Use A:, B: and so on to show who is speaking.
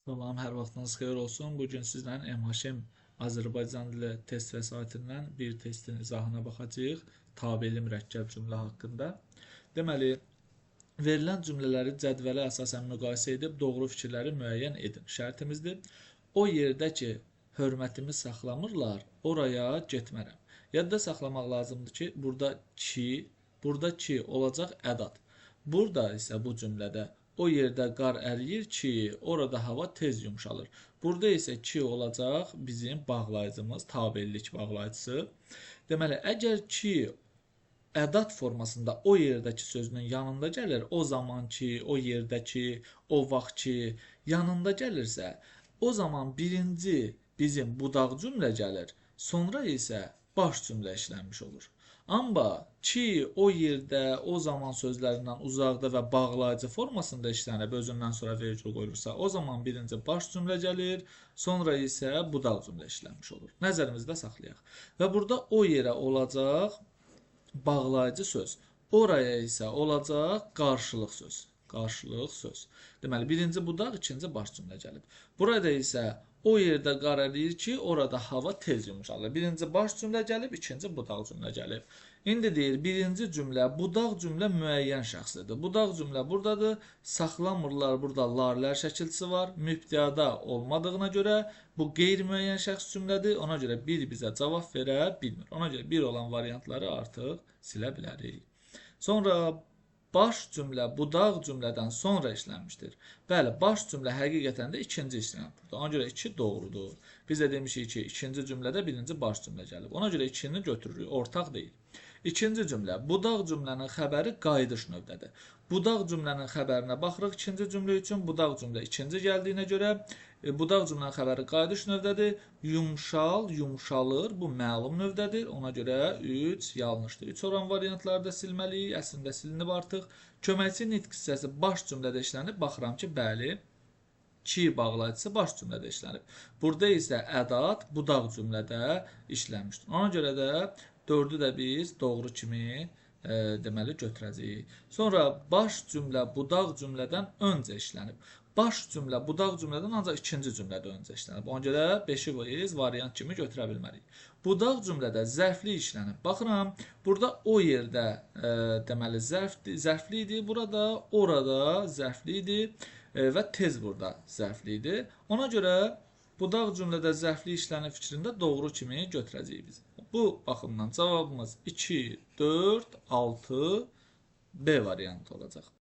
A: Salam, hər vaxtınız xeyir olsun. Bugün sizlə MHM Azərbaycan dili test vəsaitindən bir testin izahına baxacağıq. Tabeli mürəkkəb cümlə haqqında. Deməli, verilən cümlələri cədvələ əsasən müqayisə edib doğru fikirləri müəyyən edin. Şərtimizdir. O yerdə ki, hörmətimi saxlamırlar, oraya getmərəm. Yadda saxlamaq lazımdır ki, burada ki olacaq ədat. Burada isə bu cümlədə o yerdə qar əriyir ki, orada hava tez yumşalır. Burada isə ki olacaq bizim bağlayıcımız, tabellik bağlayıcısı. Deməli, əgər ki ədat formasında o yerdəki sözünün yanında gəlir, o zaman ki, o yerdəki, o vaxt ki yanında gəlirsə, o zaman birinci bizim budaq cümlə gəlir, sonra isə baş cümlə işlənmiş olur. Amma ki, o yerdə, o zaman sözlərindən uzaqda və bağlayıcı formasında işlənib, özündən sonra vergül qoyulursa, o zaman birinci baş cümlə gəlir, sonra isə budaq cümlə işlənmiş olur. Nəzərimizdə saxlayaq. Və burada o yerə olacaq bağlayıcı söz, oraya isə olacaq qarşılıq söz. Qarşılıq söz. Deməli, birinci budaq, ikinci baş cümlə gəlib. Burada isə o yerdə qar əriyir ki, orada hava tez yumşalır. Birinci baş cümlə gəlib, ikinci budaq cümlə gəlib. İndi deyir, birinci cümlə, budaq cümlə müəyyən şəxslidir. Budaq cümlə buradadır, saxlamırlar, burada larlər şəkilçisi var. Mübtəda olmadığına görə bu qeyri-müəyyən şəxs cümlədir. Ona görə bir bizə cavab verə bilmir. Ona görə bir olan variantları artıq silə bilərik. Sonra baş cümlə budaq cümlədən sonra işlənmişdir. Bəli, baş cümlə həqiqətən də ikinci işlənib. Ona görə 2 doğrudur. Biz də demişik ki, ikinci cümlədə birinci baş cümlə gəlib. Ona görə 2-ni götürürük, ortaq deyil. İkinci cümlə, budaq cümlənin xəbəri qayıdış növdədir. Budaq cümlənin xəbərinə baxırıq ikinci cümlə üçün. Budaq cümlə ikinci gəldiyinə görə budaq cümlənin xəbəri qayıdış növdədir. Yumşal, yumşalır, bu məlum növdədir. Ona görə 3 yanlışdır. 3 olan variantları da silməliyik. Əslində silinib artıq. Köməkçi nitq hissəsi baş cümlədə işlənib. Baxıram ki, bəli, ki bağlayıcısı baş cümlədə işlənib. Burada isə ədat budaq cümlədə işlənmişdir. Ona görə də 4-ü də biz doğru kimi deməli götürəcəyik. Sonra baş cümlə budaq cümlədən öncə işlənib. Baş cümlə budaq cümlədən ancaq ikinci cümlədə öncə işlənib. Ona görə 5-i biz variant kimi götürə bilmərik. Budaq cümlədə zərfli işlənib. Baxıram, burada o yerdə deməli zərfli idi, burada, orada zərfli idi və tez burada zərfli idi. Ona görə budaq cümlədə zərfli işlənib fikrində doğru kimi götürəcəyik biz. Bu baxımdan cavabımız 2, 4, 6, B variantı olacaq.